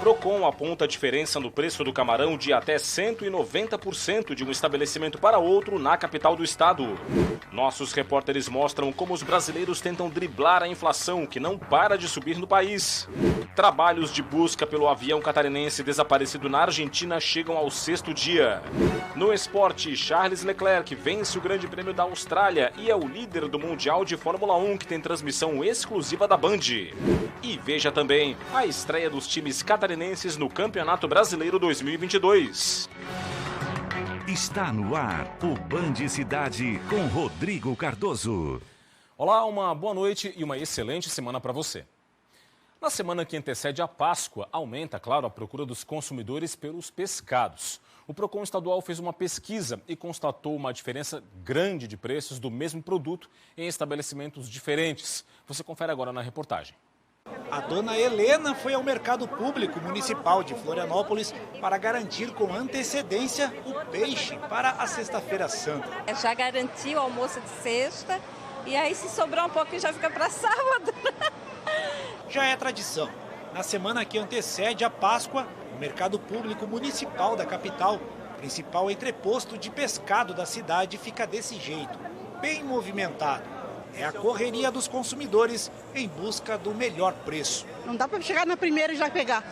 Procon aponta a diferença no preço do camarão de até 190% de um estabelecimento para outro na capital do estado. Nossos repórteres mostram como os brasileiros tentam driblar a inflação que não para de subir no país. Trabalhos de busca pelo avião catarinense desaparecido na Argentina chegam ao 6º dia. No esporte, Charles Leclerc vence o Grande Prêmio da Austrália e é o líder do Mundial de Fórmula 1, que tem transmissão exclusiva da Band. E veja também a estreia dos times catarinenses no Campeonato Brasileiro 2022. Está no ar o Band Cidade com Rodrigo Cardoso. Olá, uma boa noite e uma excelente semana para você. Na semana que antecede a Páscoa, aumenta, claro, a procura dos consumidores pelos pescados. O Procon estadual fez uma pesquisa e constatou uma diferença grande de preços do mesmo produto em estabelecimentos diferentes. Você confere agora na reportagem. A dona Helena foi ao mercado público municipal de Florianópolis para garantir com antecedência o peixe para a Sexta-feira Santa. Já garanti o almoço de sexta e aí se sobrar um pouquinho já fica para sábado. Já é tradição. Na semana que antecede a Páscoa, o mercado público municipal da capital, principal entreposto de pescado da cidade, fica desse jeito, bem movimentado. É a correria dos consumidores em busca do melhor preço. Não dá para chegar na primeira e já pegar.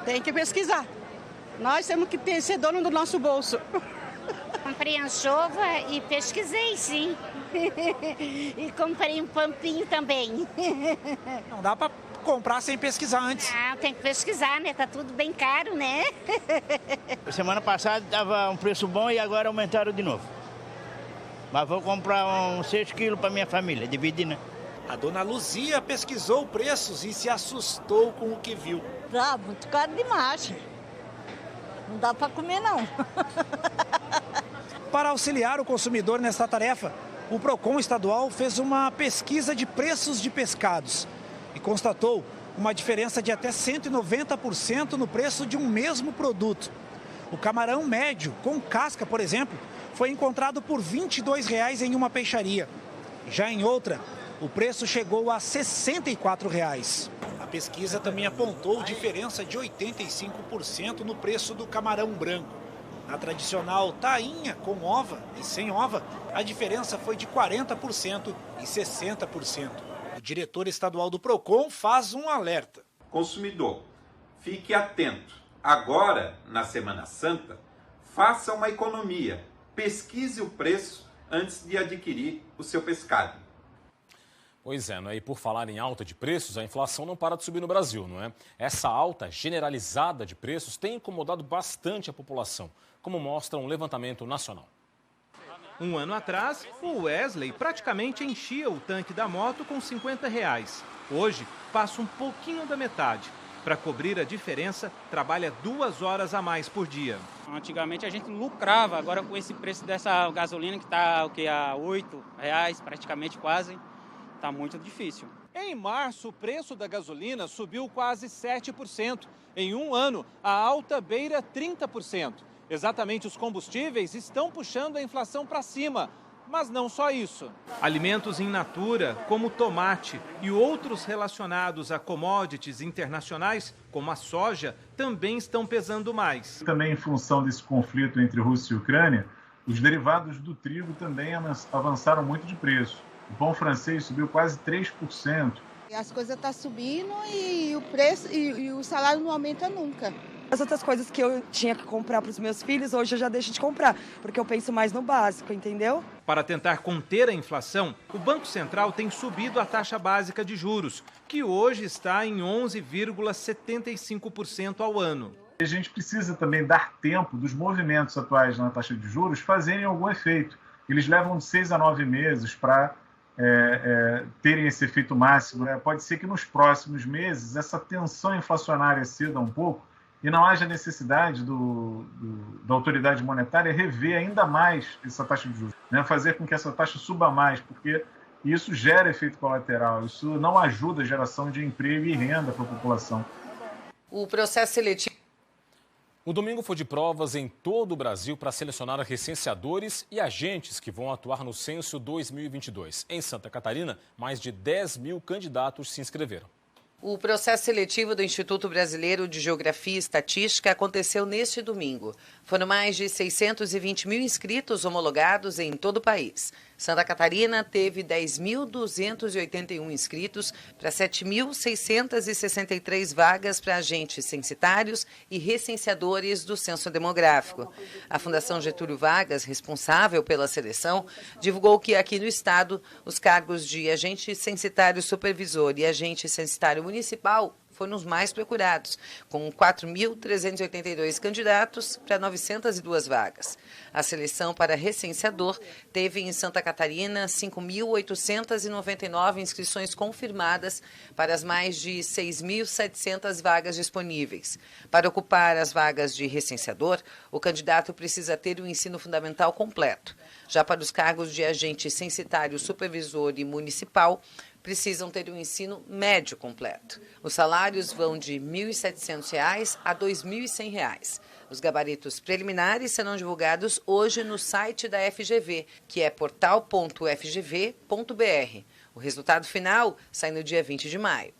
Tem que pesquisar. Nós temos que ser dono do nosso bolso. Comprei anchova e pesquisei, sim. E comprei um pampinho também. Não dá para comprar sem pesquisar antes. Ah, tem que pesquisar, né? Tá tudo bem caro, né? Semana passada dava um preço bom e agora aumentaram de novo. Mas vou comprar uns 6 quilos para minha família, dividir, né? A dona Luzia pesquisou preços e se assustou com o que viu. Tá muito caro demais. Não dá para comer, não. Para auxiliar o consumidor nesta tarefa, o Procon estadual fez uma pesquisa de preços de pescados e constatou uma diferença de até 190% no preço de um mesmo produto. O camarão médio, com casca, por exemplo, foi encontrado por R$ 22,00 em uma peixaria. Já em outra, o preço chegou a R$ 64,00. A pesquisa também apontou diferença de 85% no preço do camarão branco. Na tradicional tainha com ova e sem ova, a diferença foi de 40% e 60%. O diretor estadual do Procon faz um alerta. Consumidor, fique atento. Agora, na Semana Santa, faça uma economia. Pesquise o preço antes de adquirir o seu pescado. Pois é, e por falar em alta de preços, a inflação não para de subir no Brasil, não é? Essa alta generalizada de preços tem incomodado bastante a população, como mostra um levantamento nacional. Um ano atrás, o Wesley praticamente enchia o tanque da moto com R$ 50. Hoje, passa um pouquinho da metade. Para cobrir a diferença, trabalha 2 horas a mais por dia. Antigamente a gente lucrava, agora com esse preço dessa gasolina que está a R$ 8,00 praticamente quase, está muito difícil. Em março, o preço da gasolina subiu quase 7%. Em um ano, a alta beira 30%. Exatamente, os combustíveis estão puxando a inflação para cima. Mas não só isso. Alimentos in natura, como tomate e outros relacionados a commodities internacionais, como a soja, também estão pesando mais. Também em função desse conflito entre Rússia e Ucrânia, os derivados do trigo também avançaram muito de preço. O pão francês subiu quase 3%. As coisas estão subindo e o preço e o salário não aumenta nunca. As outras coisas que eu tinha que comprar para os meus filhos, hoje eu já deixo de comprar, porque eu penso mais no básico, entendeu? Para tentar conter a inflação, o Banco Central tem subido a taxa básica de juros, que hoje está em 11,75% ao ano. A gente precisa também dar tempo dos movimentos atuais na taxa de juros fazerem algum efeito. Eles levam de 6 a 9 meses para terem esse efeito máximo. Pode ser que nos próximos meses essa tensão inflacionária ceda um pouco, e não haja necessidade da autoridade monetária rever ainda mais essa taxa de juros, né? Fazer com que essa taxa suba mais, porque isso gera efeito colateral, isso não ajuda a geração de emprego e renda para a população. O processo seletivo. O domingo foi de provas em todo o Brasil para selecionar recenseadores e agentes que vão atuar no Censo 2022. Em Santa Catarina, mais de 10 mil candidatos se inscreveram. O processo seletivo do Instituto Brasileiro de Geografia e Estatística aconteceu neste domingo. Foram mais de 620 mil inscritos homologados em todo o país. Santa Catarina teve 10.281 inscritos para 7.663 vagas para agentes censitários e recenseadores do Censo Demográfico. A Fundação Getúlio Vargas, responsável pela seleção, divulgou que aqui no estado os cargos de agente censitário supervisor e agente censitário municipal foram os mais procurados, com 4.382 candidatos para 902 vagas. A seleção para recenseador teve em Santa Catarina 5.899 inscrições confirmadas para as mais de 6.700 vagas disponíveis. Para ocupar as vagas de recenseador, o candidato precisa ter o ensino fundamental completo. Já para os cargos de agente censitário supervisor e municipal, precisam ter um ensino médio completo. Os salários vão de R$ 1.700 a R$ 2.100. Os gabaritos preliminares serão divulgados hoje no site da FGV, que é portal.fgv.br. O resultado final sai no dia 20 de maio.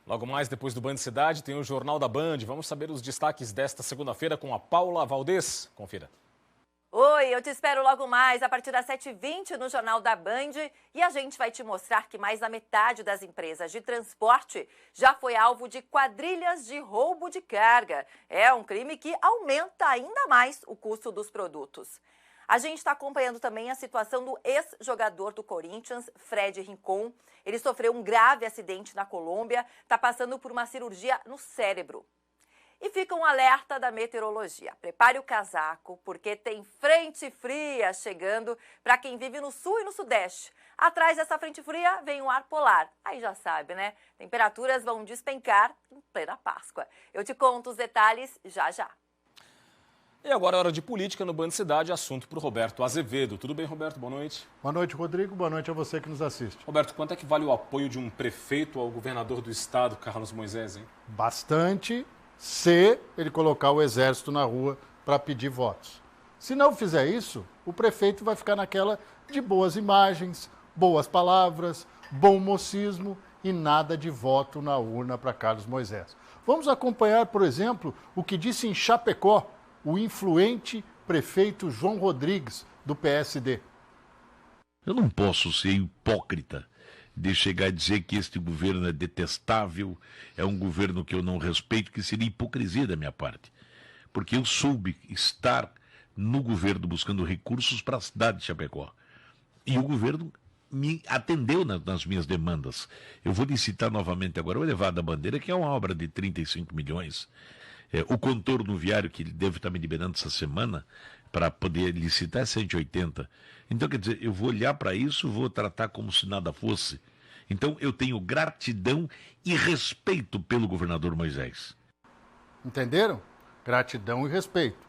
Logo mais, depois do Band Cidade, tem o Jornal da Band. Vamos saber os destaques desta segunda-feira com a Paula Valdez. Confira. Oi, eu te espero logo mais, a partir das 7h20 no Jornal da Band. E a gente vai te mostrar que mais da metade das empresas de transporte já foi alvo de quadrilhas de roubo de carga. É um crime que aumenta ainda mais o custo dos produtos. A gente está acompanhando também a situação do ex-jogador do Corinthians, Fred Rincon. Ele sofreu um grave acidente na Colômbia, está passando por uma cirurgia no cérebro. E fica um alerta da meteorologia. Prepare o casaco, porque tem frente fria chegando para quem vive no sul e no sudeste. Atrás dessa frente fria vem um ar polar. Aí já sabe, né? Temperaturas vão despencar em plena Páscoa. Eu te conto os detalhes já já. E agora é hora de política no Band Cidade, assunto para o Roberto Azevedo. Tudo bem, Roberto? Boa noite. Boa noite, Rodrigo. Boa noite a você que nos assiste. Roberto, quanto é que vale o apoio de um prefeito ao governador do estado, Carlos Moisés, hein? Bastante, se ele colocar o exército na rua para pedir votos. Se não fizer isso, o prefeito vai ficar naquela de boas imagens, boas palavras, bom mocismo e nada de voto na urna para Carlos Moisés. Vamos acompanhar, por exemplo, o que disse em Chapecó o influente prefeito João Rodrigues, do PSD. Eu não posso ser hipócrita de chegar a dizer que este governo é detestável, é um governo que eu não respeito, que seria hipocrisia da minha parte. Porque eu soube estar no governo buscando recursos para a cidade de Chapecó. E o governo me atendeu nas minhas demandas. Eu vou licitar novamente agora o Elevado da Bandeira, que é uma obra de 35 milhões. O contorno viário, que ele deve estar me liberando essa semana, para poder licitar, é 180. Então, quer dizer, eu vou olhar para isso, vou tratar como se nada fosse. Então, eu tenho gratidão e respeito pelo governador Moisés. Entenderam? Gratidão e respeito.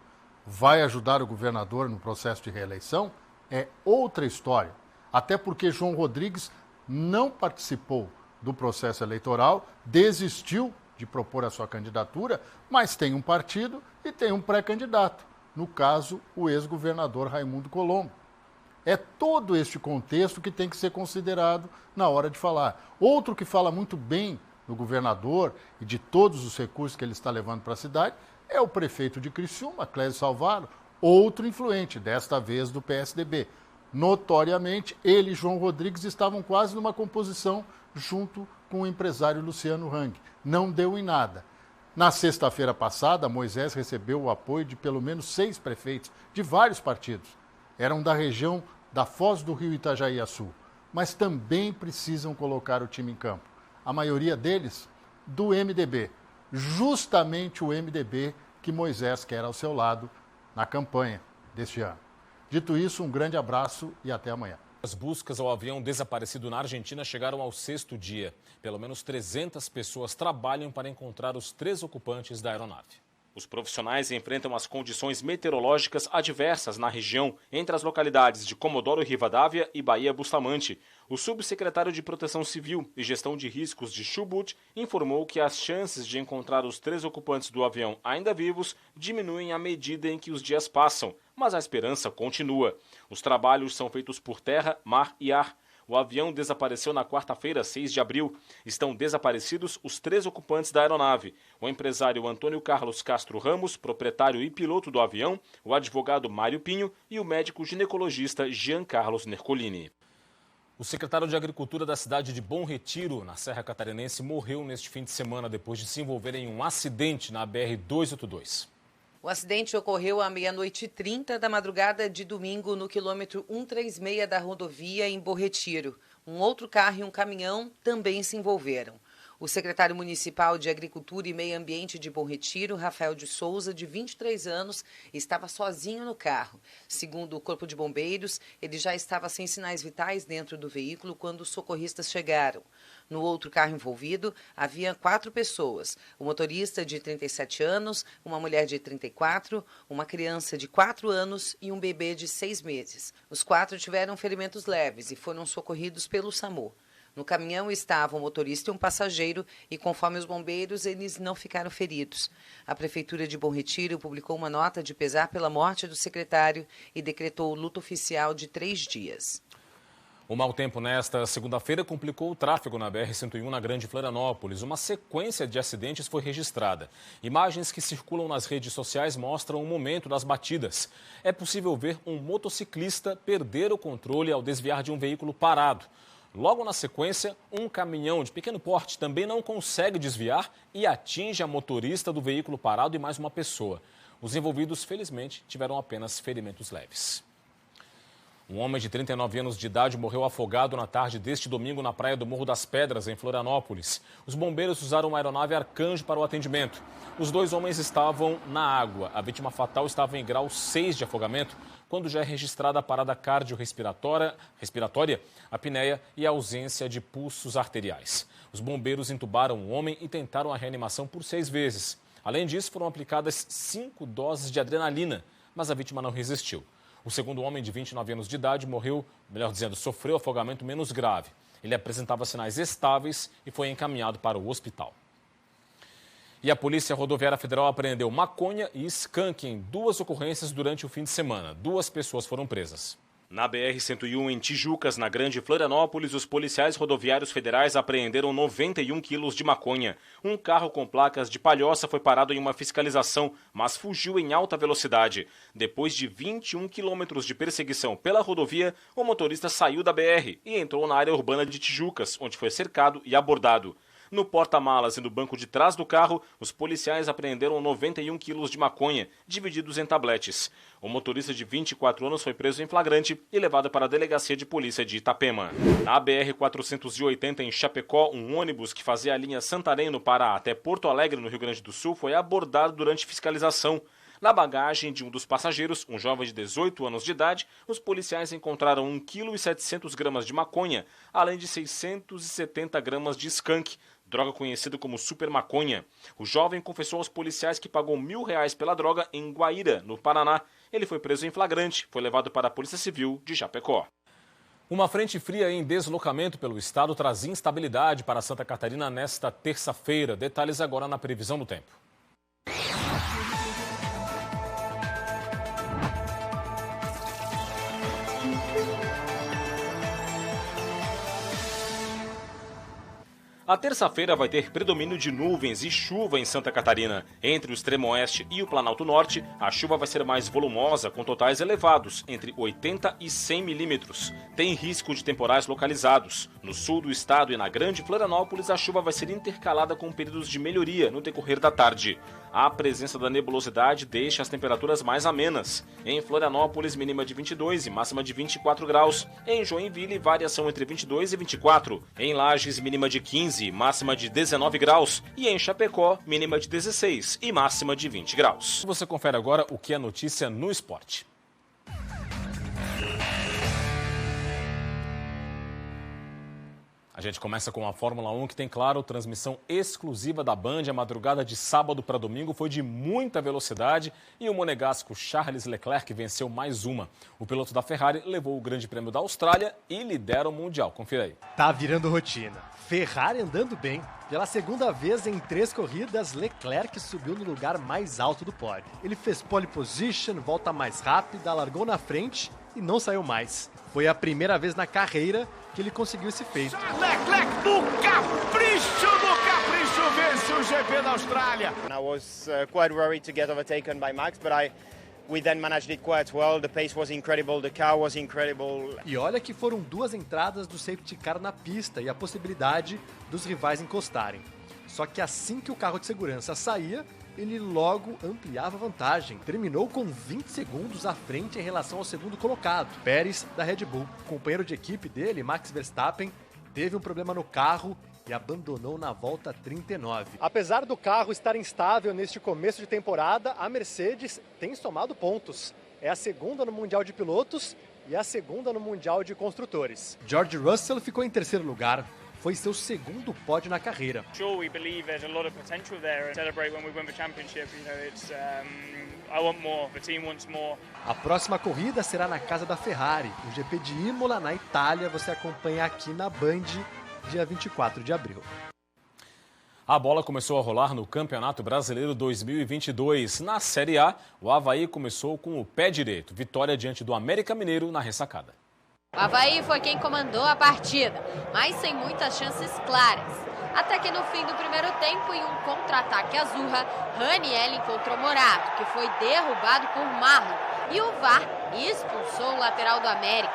Vai ajudar o governador no processo de reeleição? É outra história. Até porque João Rodrigues não participou do processo eleitoral, desistiu de propor a sua candidatura, mas tem um partido e tem um pré-candidato. No caso, o ex-governador Raimundo Colombo. É todo este contexto que tem que ser considerado na hora de falar. Outro que fala muito bem do governador e de todos os recursos que ele está levando para a cidade é o prefeito de Criciúma, Clésio Salvaro, outro influente, desta vez do PSDB. Notoriamente, ele e João Rodrigues estavam quase numa composição junto com o empresário Luciano Hang. Não deu em nada. Na sexta-feira passada, Moisés recebeu o apoio de pelo menos 6 prefeitos de vários partidos. Eram da região da Foz do Rio Itajaí-Açu, mas também precisam colocar o time em campo. A maioria deles do MDB, justamente o MDB que Moisés quer ao seu lado na campanha deste ano. Dito isso, um grande abraço e até amanhã. As buscas ao avião desaparecido na Argentina chegaram ao 6º dia. Pelo menos 300 pessoas trabalham para encontrar os 3 ocupantes da aeronave. Os profissionais enfrentam as condições meteorológicas adversas na região, entre as localidades de Comodoro Rivadavia e Bahia Bustamante. O subsecretário de Proteção Civil e Gestão de Riscos de Chubut informou que as chances de encontrar os 3 ocupantes do avião ainda vivos diminuem à medida em que os dias passam, mas a esperança continua. Os trabalhos são feitos por terra, mar e ar. O avião desapareceu na quarta-feira, 6 de abril. Estão desaparecidos os 3 ocupantes da aeronave: o empresário Antônio Carlos Castro Ramos, proprietário e piloto do avião, o advogado Mário Pinho e o médico ginecologista Jean Carlos Nercolini. O secretário de Agricultura da cidade de Bom Retiro, na Serra Catarinense, morreu neste fim de semana depois de se envolver em um acidente na BR-282. O acidente ocorreu à 00:30 da madrugada de domingo no quilômetro 136 da rodovia em Bom Retiro. Um outro carro e um caminhão também se envolveram. O secretário municipal de Agricultura e Meio Ambiente de Bom Retiro, Rafael de Souza, de 23 anos, estava sozinho no carro. Segundo o Corpo de Bombeiros, ele já estava sem sinais vitais dentro do veículo quando os socorristas chegaram. No outro carro envolvido, havia 4 pessoas: o motorista de 37 anos, uma mulher de 34, uma criança de 4 anos e um bebê de 6 meses. Os 4 tiveram ferimentos leves e foram socorridos pelo SAMU. No caminhão estavam o motorista e um passageiro e, conforme os bombeiros, eles não ficaram feridos. A Prefeitura de Bom Retiro publicou uma nota de pesar pela morte do secretário e decretou luto oficial de 3 dias. O mau tempo nesta segunda-feira complicou o tráfego na BR-101 na Grande Florianópolis. Uma sequência de acidentes foi registrada. Imagens que circulam nas redes sociais mostram o momento das batidas. É possível ver um motociclista perder o controle ao desviar de um veículo parado. Logo na sequência, um caminhão de pequeno porte também não consegue desviar e atinge a motorista do veículo parado e mais uma pessoa. Os envolvidos, felizmente, tiveram apenas ferimentos leves. Um homem de 39 anos de idade morreu afogado na tarde deste domingo na praia do Morro das Pedras, em Florianópolis. Os bombeiros usaram uma aeronave Arcanjo para o atendimento. Os 2 homens estavam na água. A vítima fatal estava em grau 6 de afogamento, quando já é registrada a parada cardiorrespiratória, a apneia e a ausência de pulsos arteriais. Os bombeiros entubaram o homem e tentaram a reanimação por 6 vezes. Além disso, foram aplicadas 5 doses de adrenalina, mas a vítima não resistiu. O segundo homem, de 29 anos de idade, sofreu afogamento menos grave. Ele apresentava sinais estáveis e foi encaminhado para o hospital. E a Polícia Rodoviária Federal apreendeu maconha e skunk em 2 ocorrências durante o fim de semana. 2 pessoas foram presas. Na BR-101, em Tijucas, na Grande Florianópolis, os policiais rodoviários federais apreenderam 91 quilos de maconha. Um carro com placas de Palhoça foi parado em uma fiscalização, mas fugiu em alta velocidade. Depois de 21 quilômetros de perseguição pela rodovia, o motorista saiu da BR e entrou na área urbana de Tijucas, onde foi cercado e abordado. No porta-malas e no banco de trás do carro, os policiais apreenderam 91 quilos de maconha, divididos em tabletes. O motorista de 24 anos foi preso em flagrante e levado para a delegacia de polícia de Itapema. Na BR-480, em Chapecó, um ônibus que fazia a linha Santarém, no Pará, até Porto Alegre, no Rio Grande do Sul, foi abordado durante fiscalização. Na bagagem de um dos passageiros, um jovem de 18 anos de idade, os policiais encontraram 1,7 kg de maconha, além de 670 gramas de skunk, droga conhecida como super maconha. O jovem confessou aos policiais que pagou R$1.000 pela droga em Guaíra, no Paraná. Ele foi preso em flagrante, foi levado para a Polícia Civil de Chapecó. Uma frente fria em deslocamento pelo estado traz instabilidade para Santa Catarina nesta terça-feira. Detalhes agora na previsão do tempo. A terça-feira vai ter predomínio de nuvens e chuva em Santa Catarina. Entre o extremo oeste e o Planalto Norte, a chuva vai ser mais volumosa, com totais elevados, entre 80 e 100 milímetros. Tem risco de temporais localizados. No sul do estado e na Grande Florianópolis, a chuva vai ser intercalada com períodos de melhoria no decorrer da tarde. A presença da nebulosidade deixa as temperaturas mais amenas. Em Florianópolis, mínima de 22 e máxima de 24 graus. Em Joinville, variação entre 22 e 24. Em Lages, mínima de 15, máxima de 19 graus. E em Chapecó, mínima de 16 e máxima de 20 graus. Você confere agora o que é notícia no esporte. A gente começa com a Fórmula 1, que tem, claro, transmissão exclusiva da Band. A madrugada de sábado para domingo foi de muita velocidade e o monegasco Charles Leclerc venceu mais uma. O piloto da Ferrari levou o Grande Prêmio da Austrália e lidera o Mundial. Confira aí. Tá virando rotina. Ferrari andando bem. Pela segunda vez em 3 corridas, Leclerc subiu no lugar mais alto do pódio. Ele fez pole position, volta mais rápida, largou na frente e não saiu mais. Foi a primeira vez na carreira que ele conseguiu esse feito. Leclerc no capricho vence o GP da Austrália. I was quite worried to get overtaken by Max, but we then managed it quite well. The pace was incredible, the car was incredible. E olha que foram 2 entradas do safety car na pista e a possibilidade dos rivais encostarem. Só que assim que o carro de segurança saía, ele logo ampliava a vantagem. Terminou com 20 segundos à frente em relação ao segundo colocado, Pérez, da Red Bull. O companheiro de equipe dele, Max Verstappen, teve um problema no carro e abandonou na volta 39. Apesar do carro estar instável neste começo de temporada, a Mercedes tem somado pontos. É a segunda no Mundial de Pilotos e a segunda no Mundial de Construtores. George Russell ficou em terceiro lugar. Foi seu segundo pódio na carreira. Sure, we believe there's a lot of potential there and celebrate when we win the championship. You know, it's I want more, the team wants more. A próxima corrida será na casa da Ferrari. O GP de Imola, na Itália, você acompanha aqui na Band, dia 24 de abril. A bola começou a rolar no Campeonato Brasileiro 2022. Na Série A, o Avaí começou com o pé direito. Vitória diante do América Mineiro na ressacada. O Avaí foi quem comandou a partida, mas sem muitas chances claras. Até que no fim do primeiro tempo, em um contra-ataque azurra, Raniel encontrou Morato, que foi derrubado por Marlon, e o VAR expulsou o lateral do América.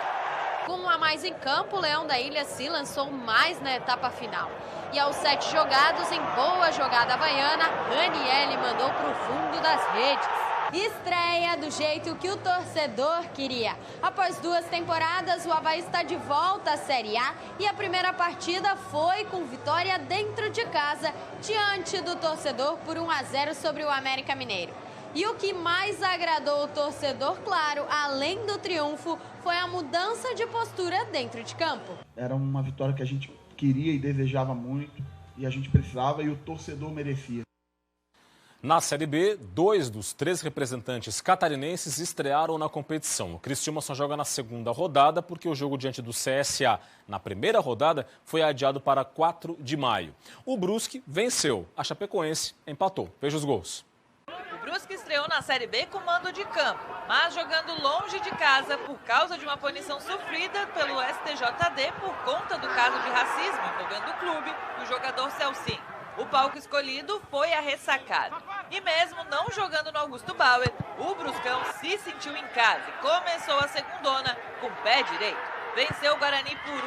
Com um a mais em campo, o Leão da Ilha se lançou mais na etapa final. E aos 7 jogados, em boa jogada havaiana, Raniel mandou para o fundo das redes. Estreia do jeito que o torcedor queria. Após 2 temporadas, o Avaí está de volta à Série A e a primeira partida foi com vitória dentro de casa, diante do torcedor por 1-0 sobre o América Mineiro. E o que mais agradou o torcedor, claro, além do triunfo, foi a mudança de postura dentro de campo. Era uma vitória que a gente queria e desejava muito, e a gente precisava e o torcedor merecia. Na Série B, 2 dos 3 representantes catarinenses estrearam na competição. O Criciúma só joga na segunda rodada porque o jogo diante do CSA na primeira rodada foi adiado para 4 de maio. O Brusque venceu, a Chapecoense empatou. Veja os gols. O Brusque estreou na Série B com mando de campo, mas jogando longe de casa por causa de uma punição sofrida pelo STJD por conta do caso de racismo envolvendo o clube e o jogador Celcinho. O palco escolhido foi a ressacada. E mesmo não jogando no Augusto Bauer, o Bruscão se sentiu em casa e começou a segundona com o pé direito. Venceu o Guarani por 1-0.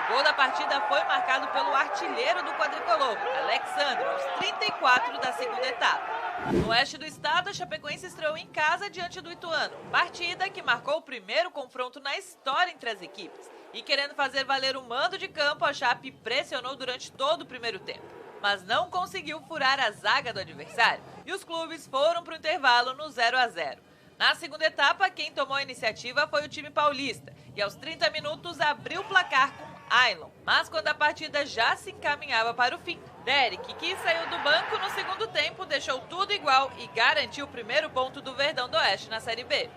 O gol da partida foi marcado pelo artilheiro do quadricolor, Alexandre, aos 34 da segunda etapa. No oeste do estado, a Chapecoense estreou em casa diante do Ituano. Partida que marcou o primeiro confronto na história entre as equipes. E querendo fazer valer o mando de campo, a Chape pressionou durante todo o primeiro tempo, mas não conseguiu furar a zaga do adversário e os clubes foram para o intervalo no 0-0. Na segunda etapa, quem tomou a iniciativa foi o time paulista e aos 30 minutos abriu o placar com Ailon. Mas quando a partida já se encaminhava para o fim, Derek, que saiu do banco no segundo tempo, deixou tudo igual e garantiu o primeiro ponto do Verdão do Oeste na Série B.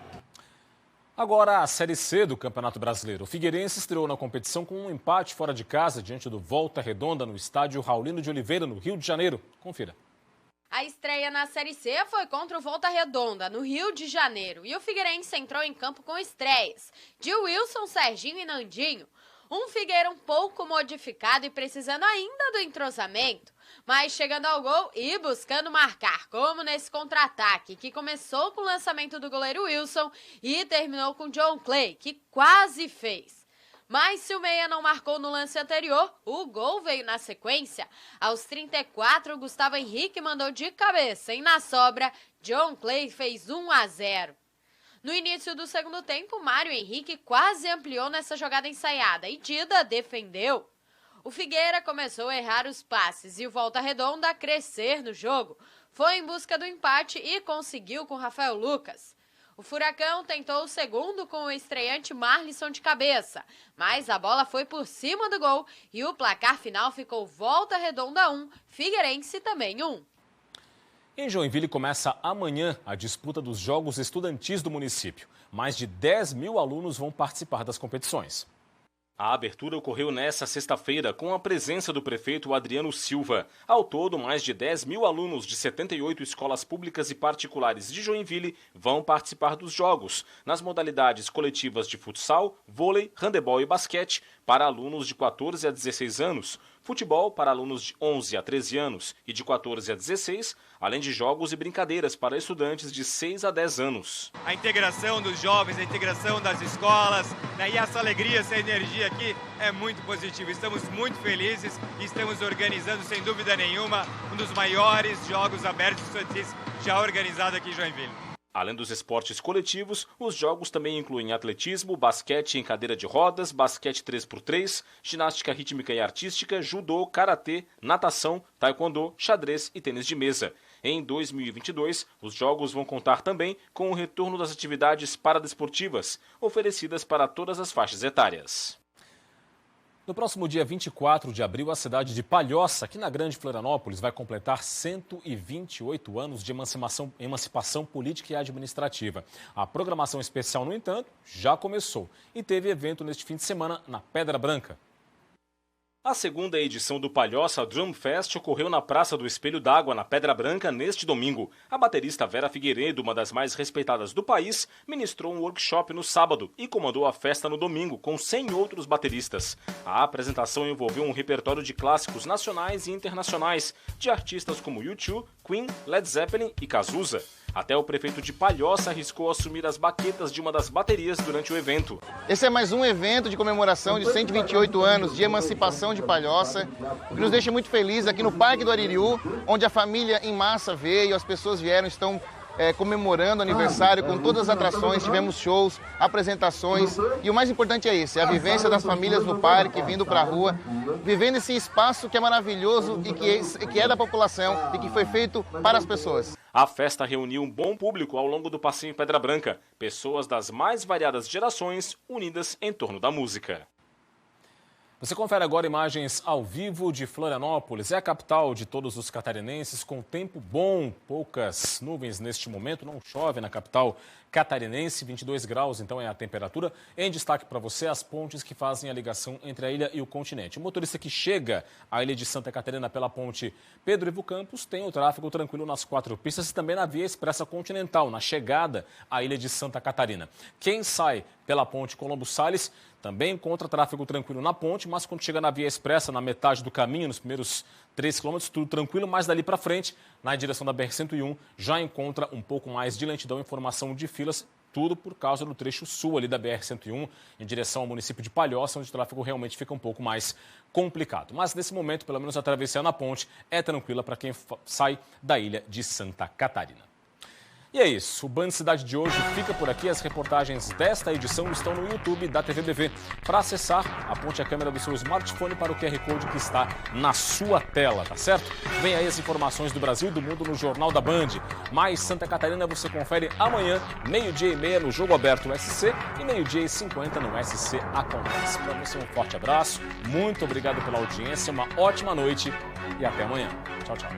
Agora, a Série C do Campeonato Brasileiro. O Figueirense estreou na competição com um empate fora de casa diante do Volta Redonda no estádio Raulino de Oliveira, no Rio de Janeiro. Confira. A estreia na Série C foi contra o Volta Redonda, no Rio de Janeiro. E o Figueirense entrou em campo com estreias de Wilson, Serginho e Nandinho. Um Figueira um pouco modificado e precisando ainda do entrosamento, mas chegando ao gol e buscando marcar, como nesse contra-ataque, que começou com o lançamento do goleiro Wilson e terminou com John Clay, que quase fez. Mas se o meia não marcou no lance anterior, o gol veio na sequência. Aos 34, Gustavo Henrique mandou de cabeça e na sobra, John Clay fez 1-0. No início do segundo tempo, Mário Henrique quase ampliou nessa jogada ensaiada e Dida defendeu. O Figueira começou a errar os passes e o Volta Redonda a crescer no jogo. Foi em busca do empate e conseguiu com Rafael Lucas. O Furacão tentou o segundo com o estreante Marlisson de cabeça, mas a bola foi por cima do gol e o placar final ficou Volta Redonda 1, Figueirense também 1. Em Joinville começa amanhã a disputa dos Jogos Estudantis do município. Mais de 10 mil alunos vão participar das competições. A abertura ocorreu nesta sexta-feira com a presença do prefeito Adriano Silva. Ao todo, mais de 10 mil alunos de 78 escolas públicas e particulares de Joinville vão participar dos jogos, nas modalidades coletivas de futsal, vôlei, handebol e basquete, para alunos de 14 a 16 anos, futebol para alunos de 11 a 13 anos e de 14 a 16, além de jogos e brincadeiras para estudantes de 6 a 10 anos. A integração dos jovens, a integração das escolas, né, e essa alegria, essa energia aqui é muito positiva. Estamos muito felizes e estamos organizando, sem dúvida nenhuma, um dos maiores jogos abertos estudantis já organizado aqui em Joinville. Além dos esportes coletivos, os jogos também incluem atletismo, basquete em cadeira de rodas, basquete 3x3, ginástica rítmica e artística, judô, karatê, natação, taekwondo, xadrez e tênis de mesa. Em 2022, os jogos vão contar também com o retorno das atividades paradesportivas, oferecidas para todas as faixas etárias. No próximo dia 24 de abril, a cidade de Palhoça, aqui na Grande Florianópolis, vai completar 128 anos de emancipação política e administrativa. A programação especial, no entanto, já começou e teve evento neste fim de semana na Pedra Branca. A segunda edição do Palhoça Drum Fest ocorreu na Praça do Espelho d'Água, na Pedra Branca, neste domingo. A baterista Vera Figueiredo, uma das mais respeitadas do país, ministrou um workshop no sábado e comandou a festa no domingo, com 100 outros bateristas. A apresentação envolveu um repertório de clássicos nacionais e internacionais, de artistas como U2, Queen, Led Zeppelin e Cazuza. Até o prefeito de Palhoça arriscou assumir as baquetas de uma das baterias durante o evento. Esse é mais um evento de comemoração de 128 anos de emancipação de Palhoça, o que nos deixa muito felizes aqui no Parque do Aririú, onde a família em massa veio, as pessoas vieram, estão comemorando o aniversário com todas as atrações, tivemos shows, apresentações e o mais importante é isso, é a vivência das famílias no parque, vindo para a rua, vivendo esse espaço que é maravilhoso e que é da população e que foi feito para as pessoas. A festa reuniu um bom público ao longo do passeio Pedra Branca, pessoas das mais variadas gerações unidas em torno da música. Você confere agora imagens ao vivo de Florianópolis. É a capital de todos os catarinenses, com tempo bom, poucas nuvens neste momento, não chove na capital catarinense, 22 graus então é a temperatura. Em destaque para você as pontes que fazem a ligação entre a ilha e o continente. O motorista que chega à ilha de Santa Catarina pela ponte Pedro Ivo Campos tem o tráfego tranquilo nas 4 pistas e também na via expressa continental, na chegada à ilha de Santa Catarina. Quem sai pela ponte Colombo Salles também encontra tráfego tranquilo na ponte, mas quando chega na via expressa, na metade do caminho, nos primeiros 3 quilômetros, tudo tranquilo, mas dali para frente, na direção da BR-101, já encontra um pouco mais de lentidão e formação de filas, tudo por causa do trecho sul ali da BR-101, em direção ao município de Palhoça, onde o tráfego realmente fica um pouco mais complicado. Mas nesse momento, pelo menos a travessia na ponte é tranquila para quem sai da ilha de Santa Catarina. E é isso, o Band Cidade de hoje fica por aqui. As reportagens desta edição estão no YouTube da TVBV. Para acessar, aponte a câmera do seu smartphone para o QR Code que está na sua tela, tá certo? Vem aí as informações do Brasil e do mundo no Jornal da Band. Mais Santa Catarina você confere amanhã, 12h30 no Jogo Aberto SC e 12h50 no SC Acontece. Para você um forte abraço, muito obrigado pela audiência, uma ótima noite e até amanhã. Tchau, tchau.